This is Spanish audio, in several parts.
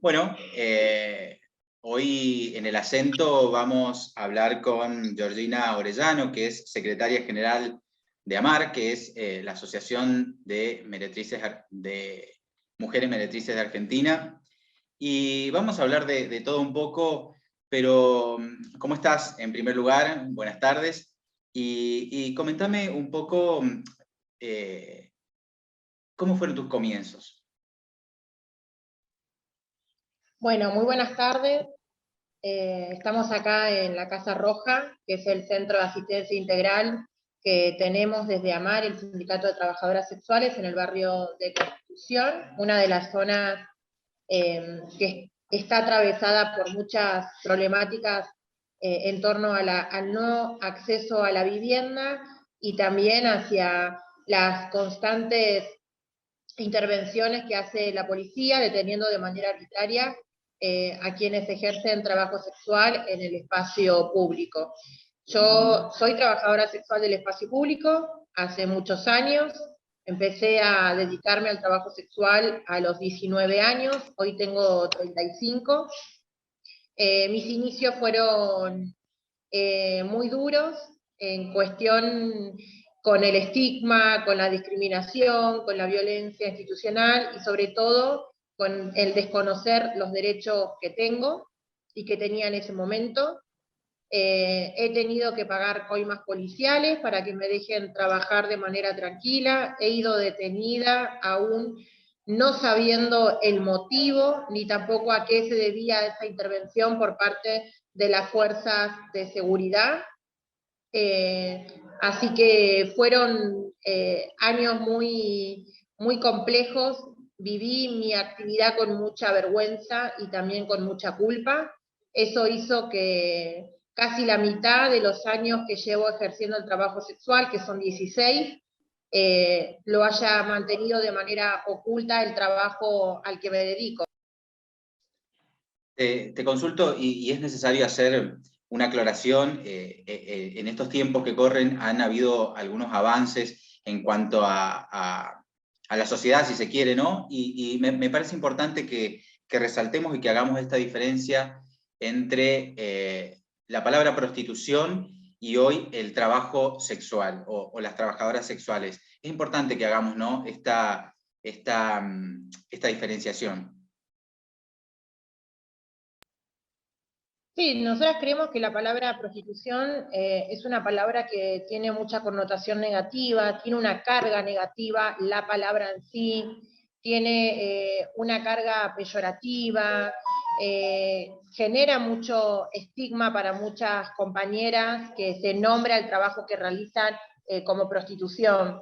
Bueno, hoy en el acento vamos a hablar con Georgina Orellano, que es secretaria general de AMAR, que es la Asociación de Mujeres Meretrices de Argentina. Y vamos a hablar de todo un poco, pero ¿cómo estás? En primer lugar, buenas tardes. Y comentame un poco cómo fueron tus comienzos. Bueno, muy buenas tardes. Estamos acá en la Casa Roja, que es el centro de asistencia integral que tenemos desde AMAR, el Sindicato de Trabajadoras Sexuales, en el barrio de Constitución, una de las zonas que está atravesada por muchas problemáticas en torno al no acceso a la vivienda y también hacia las constantes intervenciones que hace la policía, deteniendo de manera arbitraria a quienes ejercen trabajo sexual en el espacio público. Yo soy trabajadora sexual del espacio público hace muchos años, empecé a dedicarme al trabajo sexual a los 19 años, hoy tengo 35. Mis inicios fueron muy duros en cuestión con el estigma, con la discriminación, con la violencia institucional y sobre todo con el desconocer los derechos que tengo y que tenía en ese momento. He tenido que pagar coimas policiales para que me dejen trabajar de manera tranquila, he ido detenida aún no sabiendo el motivo, ni tampoco a qué se debía esa intervención por parte de las fuerzas de seguridad. Así que fueron años muy complejos, viví mi actividad con mucha vergüenza y también con mucha culpa. Eso hizo que casi la mitad de los años que llevo ejerciendo el trabajo sexual, que son 16, lo haya mantenido de manera oculta el trabajo al que me dedico. Te consulto, y es necesario hacer una aclaración. En estos tiempos que corren han habido algunos avances en cuanto a la sociedad, si se quiere, ¿no? Y me parece importante que resaltemos y que hagamos esta diferencia entre la palabra prostitución y hoy el trabajo sexual o las trabajadoras sexuales. Es importante que hagamos, ¿no?, esta diferenciación. Sí, nosotras creemos que la palabra prostitución es una palabra que tiene mucha connotación negativa, tiene una carga negativa, la palabra en sí, tiene una carga peyorativa, genera mucho estigma para muchas compañeras que se nombra el trabajo que realizan como prostitución.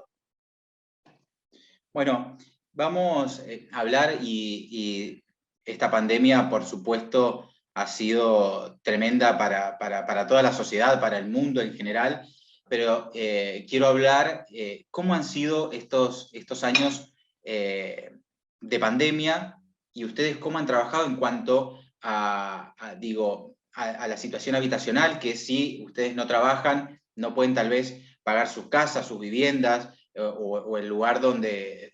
Bueno, vamos a hablar y esta pandemia, por supuesto, ha sido tremenda para toda la sociedad, para el mundo en general, pero quiero hablar cómo han sido estos años de pandemia y ustedes cómo han trabajado en cuanto a la situación habitacional, que si ustedes no trabajan, no pueden tal vez pagar sus casas, sus viviendas, o el lugar donde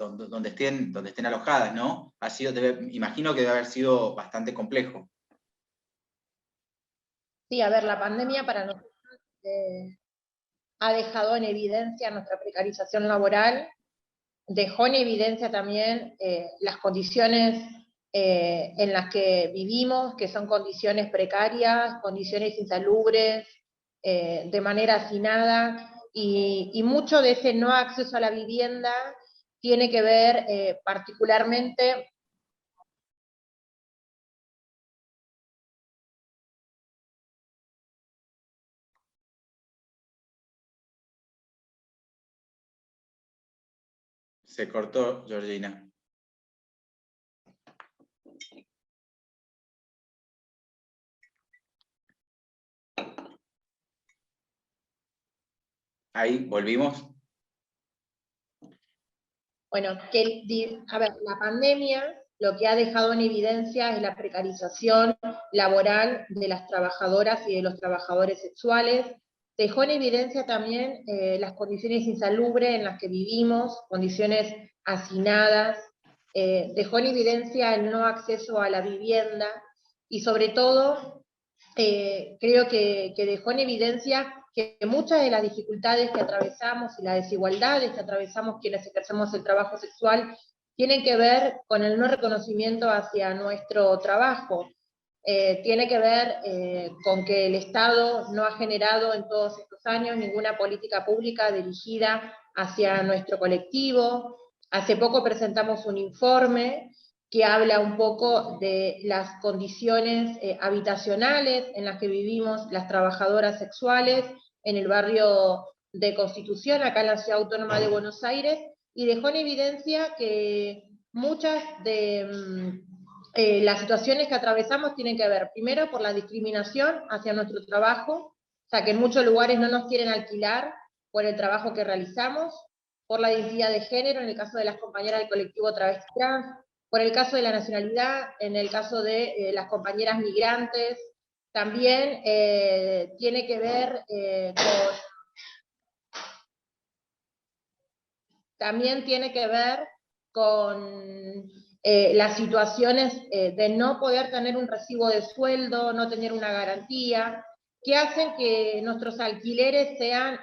estén alojadas, ¿no? Imagino que debe haber sido bastante complejo. Sí, a ver, la pandemia para nosotros ha dejado en evidencia nuestra precarización laboral, dejó en evidencia también las condiciones en las que vivimos, que son condiciones precarias, condiciones insalubres, de manera hacinada, y mucho de ese no acceso a la vivienda tiene que ver particularmente Se cortó, Georgina. Ahí, volvimos. Bueno, a ver, la pandemia lo que ha dejado en evidencia es la precarización laboral de las trabajadoras y de los trabajadores sexuales. Dejó en evidencia también las condiciones insalubres en las que vivimos, condiciones hacinadas, dejó en evidencia el no acceso a la vivienda, y sobre todo creo que dejó en evidencia que muchas de las dificultades que atravesamos y las desigualdades que atravesamos quienes ejercemos el trabajo sexual tienen que ver con el no reconocimiento hacia nuestro trabajo. Tiene que ver con que el Estado no ha generado en todos estos años ninguna política pública dirigida hacia nuestro colectivo. Hace poco presentamos un informe que habla un poco de las condiciones habitacionales en las que vivimos las trabajadoras sexuales en el barrio de Constitución, acá en la Ciudad Autónoma de Buenos Aires, y dejó en evidencia que muchas de las situaciones que atravesamos tienen que ver, primero, por la discriminación hacia nuestro trabajo, o sea, que en muchos lugares no nos quieren alquilar por el trabajo que realizamos, por la identidad de género, en el caso de las compañeras del colectivo travesti trans, por el caso de la nacionalidad, en el caso de las compañeras migrantes, también tiene que ver con las situaciones de no poder tener un recibo de sueldo, no tener una garantía, que hacen que nuestros alquileres sean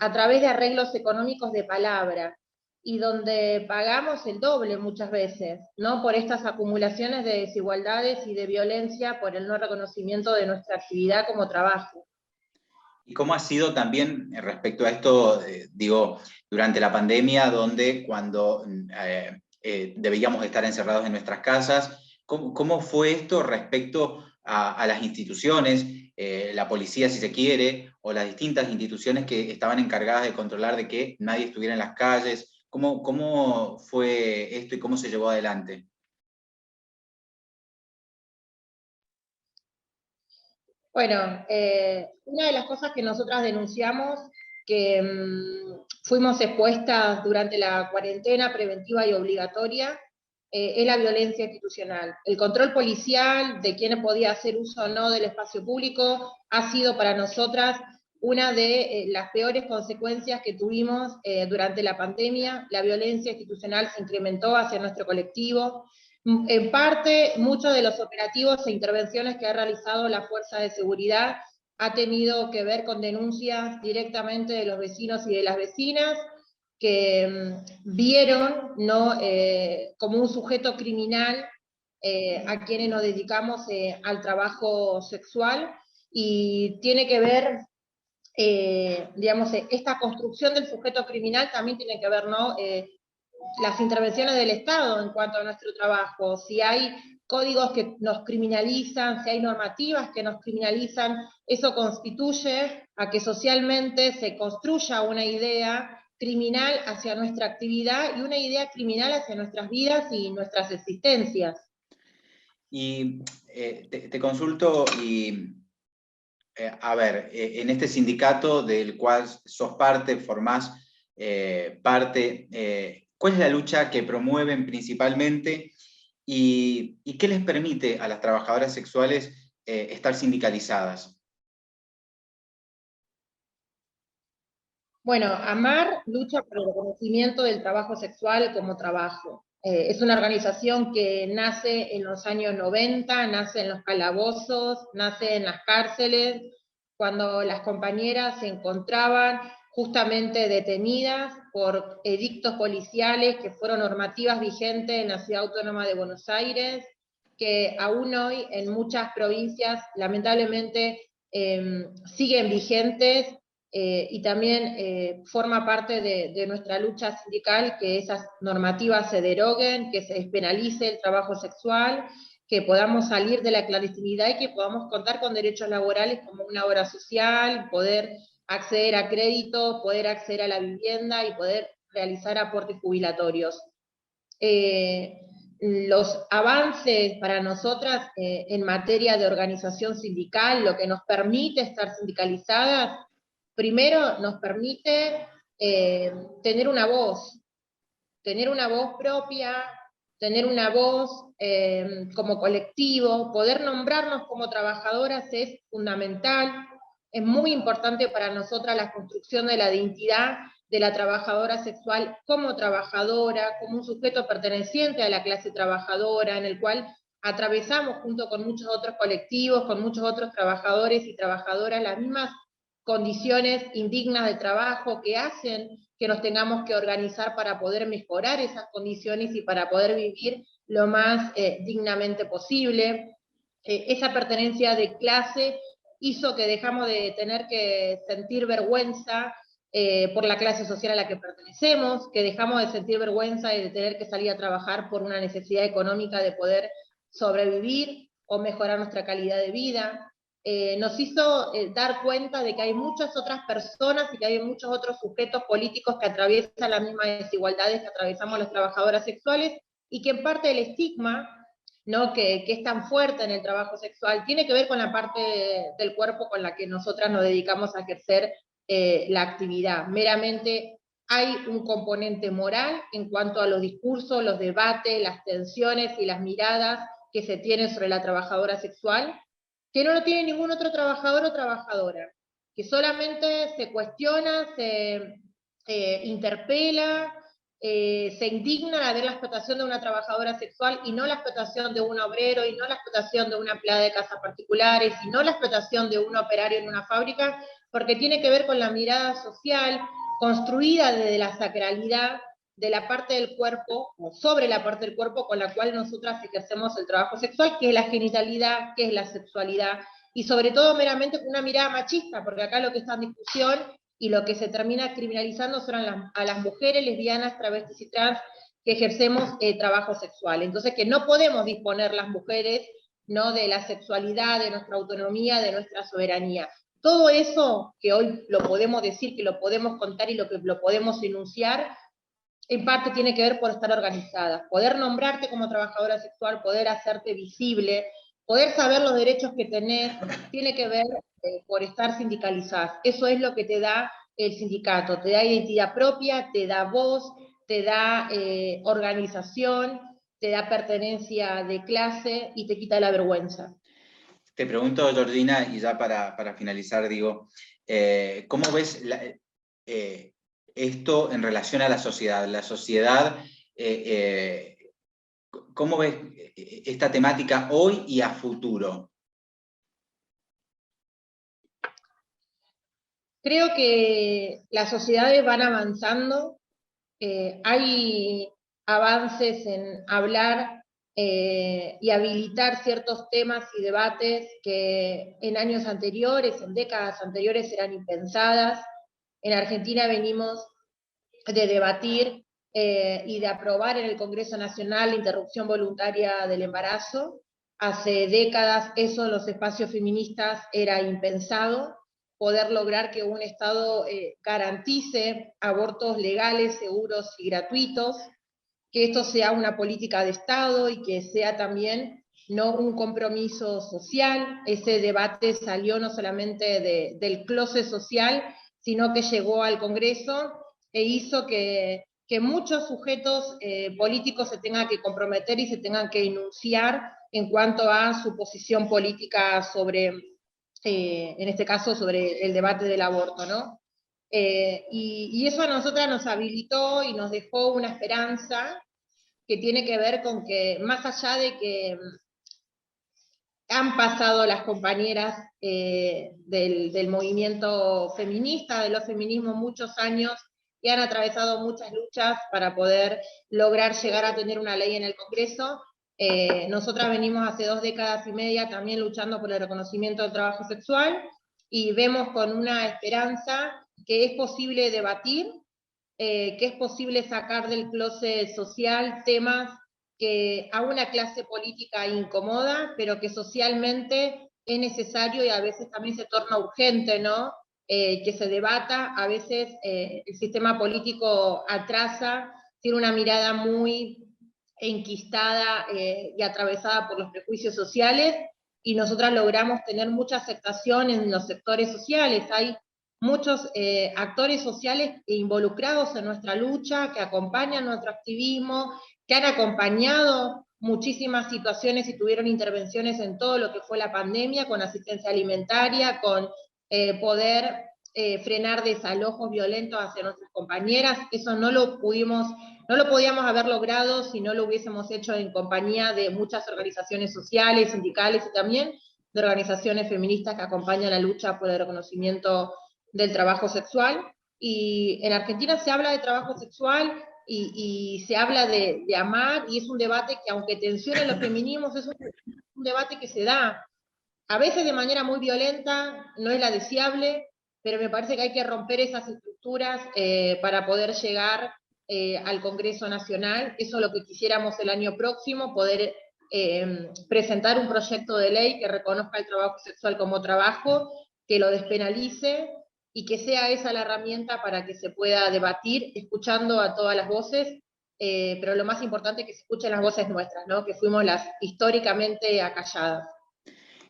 a través de arreglos económicos de palabra, y donde pagamos el doble muchas veces, ¿no? Por estas acumulaciones de desigualdades y de violencia por el no reconocimiento de nuestra actividad como trabajo. ¿Y cómo ha sido también respecto a esto, digo, durante la pandemia, donde cuando debíamos estar encerrados en nuestras casas, ¿cómo fue esto respecto a las instituciones, la policía si se quiere, o las distintas instituciones que estaban encargadas de controlar de que nadie estuviera en las calles? ¿Cómo fue esto y cómo se llevó adelante? Bueno, una de las cosas que nosotras denunciamos, que fuimos expuestas durante la cuarentena preventiva y obligatoria, es la violencia institucional. El control policial de quién podía hacer uso o no del espacio público ha sido para nosotras una de las peores consecuencias que tuvimos durante la pandemia. La violencia institucional se incrementó hacia nuestro colectivo. En parte, muchos de los operativos e intervenciones que ha realizado la Fuerza de Seguridad ha tenido que ver con denuncias directamente de los vecinos y de las vecinas, que vieron, ¿no? Como un sujeto criminal a quienes nos dedicamos al trabajo sexual, y tiene que ver, digamos, esta construcción del sujeto criminal también tiene que ver, ¿no? Las intervenciones del Estado en cuanto a nuestro trabajo, si hay códigos que nos criminalizan, si hay normativas que nos criminalizan, eso constituye a que socialmente se construya una idea criminal hacia nuestra actividad y una idea criminal hacia nuestras vidas y nuestras existencias. Y te consulto, y a ver, en este sindicato del cual sos parte, formás parte, ¿cuál es la lucha que promueven principalmente y qué les permite a las trabajadoras sexuales estar sindicalizadas? Bueno, AMAR lucha por el reconocimiento del trabajo sexual como trabajo. Es una organización que nace en los años 90, nace en los calabozos, nace en las cárceles, cuando las compañeras se encontraban justamente detenidas por edictos policiales que fueron normativas vigentes en la Ciudad Autónoma de Buenos Aires, que aún hoy en muchas provincias lamentablemente siguen vigentes. Y también forma parte de nuestra lucha sindical que esas normativas se deroguen, que se despenalice el trabajo sexual, que podamos salir de la clandestinidad y que podamos contar con derechos laborales como una obra social, poder acceder a crédito, poder acceder a la vivienda y poder realizar aportes jubilatorios. Los avances para nosotras en materia de organización sindical, lo que nos permite estar sindicalizadas, primero nos permite tener una voz propia, tener una voz como colectivo, poder nombrarnos como trabajadoras es fundamental. Es muy importante para nosotras la construcción de la identidad de la trabajadora sexual como trabajadora, como un sujeto perteneciente a la clase trabajadora, en el cual atravesamos junto con muchos otros colectivos, con muchos otros trabajadores y trabajadoras, las mismas condiciones indignas de trabajo que hacen que nos tengamos que organizar para poder mejorar esas condiciones y para poder vivir lo más dignamente posible. Esa pertenencia de clase hizo que dejamos de tener que sentir vergüenza por la clase social a la que pertenecemos, que dejamos de sentir vergüenza y de tener que salir a trabajar por una necesidad económica de poder sobrevivir o mejorar nuestra calidad de vida. Nos hizo dar cuenta de que hay muchas otras personas y que hay muchos otros sujetos políticos que atraviesan las mismas desigualdades que atravesamos las trabajadoras sexuales, y que en parte el estigma, ¿no?, que es tan fuerte en el trabajo sexual tiene que ver con la parte del cuerpo con la que nosotras nos dedicamos a ejercer la actividad. Meramente hay un componente moral en cuanto a los discursos, los debates, las tensiones y las miradas que se tienen sobre la trabajadora sexual, que no lo tiene ningún otro trabajador o trabajadora, que solamente se cuestiona, se interpela, se indigna de ver la explotación de una trabajadora sexual y no la explotación de un obrero, y no la explotación de una empleada de casas particulares, y no la explotación de un operario en una fábrica, porque tiene que ver con la mirada social construida desde la sacralidad de la parte del cuerpo, o sobre la parte del cuerpo con la cual nosotras ejercemos el trabajo sexual, que es la genitalidad, que es la sexualidad, y sobre todo meramente con una mirada machista, porque acá lo que está en discusión y lo que se termina criminalizando son a las mujeres lesbianas, travestis y trans que ejercemos trabajo sexual. Entonces, que no podemos disponer las mujeres, ¿no?, de la sexualidad, de nuestra autonomía, de nuestra soberanía. Todo eso que hoy lo podemos decir, que lo podemos contar y lo podemos enunciar, en parte tiene que ver por estar organizadas. Poder nombrarte como trabajadora sexual, poder hacerte visible, poder saber los derechos que tenés, tiene que ver por estar sindicalizadas. Eso es lo que te da el sindicato, te da identidad propia, te da voz, te da organización, te da pertenencia de clase y te quita la vergüenza. Te pregunto, Georgina, y ya para finalizar, digo, ¿cómo ves esto en relación a la sociedad? La sociedad, ¿cómo ves esta temática hoy y a futuro? Creo que las sociedades van avanzando, hay avances en hablar y habilitar ciertos temas y debates que en años anteriores, en décadas anteriores, eran impensadas. En Argentina venimos de debatir y de aprobar en el Congreso Nacional la interrupción voluntaria del embarazo. Hace décadas eso en los espacios feministas era impensado, poder lograr que un Estado garantice abortos legales, seguros y gratuitos, que esto sea una política de Estado y que sea también no un compromiso social. Ese debate salió no solamente del closet social, sino que llegó al Congreso e hizo que muchos sujetos políticos se tengan que comprometer y se tengan que enunciar en cuanto a su posición política sobre, en este caso, sobre el debate del aborto, ¿no? Y eso a nosotras nos habilitó y nos dejó una esperanza que tiene que ver con que, más allá de que han pasado las compañeras del movimiento feminista, de los feminismos, muchos años, y han atravesado muchas luchas para poder lograr llegar a tener una ley en el Congreso. Nosotras venimos hace 2 décadas y media también luchando por el reconocimiento del trabajo sexual, y vemos con una esperanza que es posible debatir, que es posible sacar del closet social temas que a una clase política incomoda, pero que socialmente es necesario y a veces también se torna urgente, ¿no? Que se debata. A veces el sistema político atrasa, tiene una mirada muy enquistada y atravesada por los prejuicios sociales, y nosotras logramos tener mucha aceptación en los sectores sociales. Hay muchos actores sociales involucrados en nuestra lucha, que acompañan nuestro activismo, que han acompañado muchísimas situaciones y tuvieron intervenciones en todo lo que fue la pandemia, con asistencia alimentaria, con poder frenar desalojos violentos hacia nuestras compañeras. Eso no lo podíamos haber logrado si no lo hubiésemos hecho en compañía de muchas organizaciones sociales, sindicales y también de organizaciones feministas que acompañan la lucha por el reconocimiento del trabajo sexual. Y en Argentina se habla de trabajo sexual y se habla de amar, y es un debate que, aunque tensiona los feminismos, es un debate que se da, a veces de manera muy violenta, no es la deseable, pero me parece que hay que romper esas estructuras para poder llegar al Congreso Nacional. Eso es lo que quisiéramos el año próximo, poder presentar un proyecto de ley que reconozca el trabajo sexual como trabajo, que lo despenalice, y que sea esa la herramienta para que se pueda debatir, escuchando a todas las voces, pero lo más importante es que se escuchen las voces nuestras, ¿no? Que fuimos las históricamente acalladas.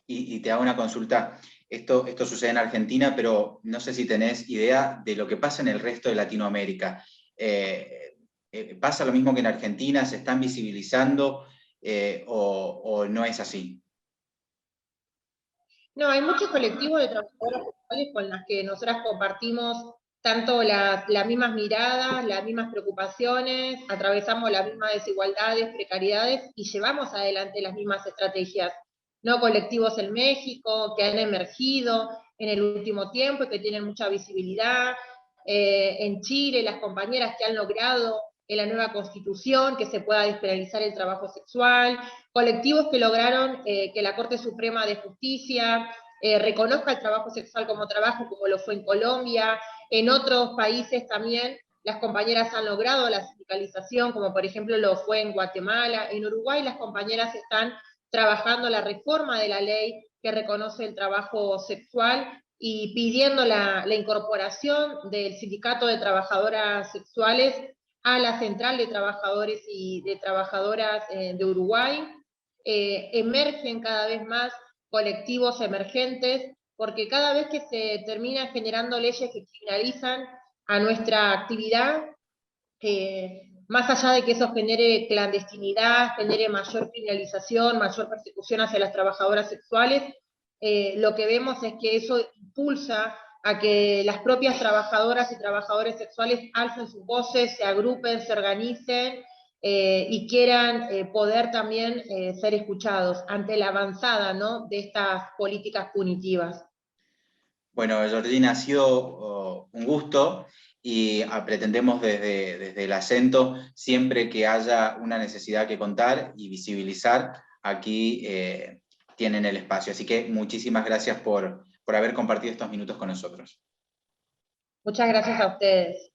Y te hago una consulta. Esto sucede en Argentina, pero no sé si tenés idea de lo que pasa en el resto de Latinoamérica. ¿Pasa lo mismo que en Argentina? ¿Se están visibilizando o no es así? No, hay muchos colectivos de trabajadoras sexuales con las que nosotras compartimos tanto las mismas miradas, las mismas preocupaciones, atravesamos las mismas desigualdades, precariedades, y llevamos adelante las mismas estrategias. No, colectivos en México que han emergido en el último tiempo y que tienen mucha visibilidad, en Chile, las compañeras que han logrado en la nueva Constitución que se pueda despenalizar el trabajo sexual, colectivos que lograron que la Corte Suprema de Justicia reconozca el trabajo sexual como trabajo, como lo fue en Colombia. En otros países también las compañeras han logrado la sindicalización, como por ejemplo lo fue en Guatemala. En Uruguay las compañeras están trabajando la reforma de la ley que reconoce el trabajo sexual y pidiendo la incorporación del Sindicato de Trabajadoras Sexuales a la Central de Trabajadores y de Trabajadoras de Uruguay. Emergen cada vez más colectivos emergentes, porque cada vez que se terminan generando leyes que criminalizan a nuestra actividad, más allá de que eso genere clandestinidad, genere mayor criminalización, mayor persecución hacia las trabajadoras sexuales, lo que vemos es que eso impulsa a que las propias trabajadoras y trabajadores sexuales alcen sus voces, se agrupen, se organicen y quieran poder también ser escuchados ante la avanzada, ¿no?, de estas políticas punitivas. Bueno, Georgina, ha sido un gusto y pretendemos desde el acento, siempre que haya una necesidad que contar y visibilizar, aquí tienen el espacio. Así que muchísimas gracias por haber compartido estos minutos con nosotros. Muchas gracias a ustedes.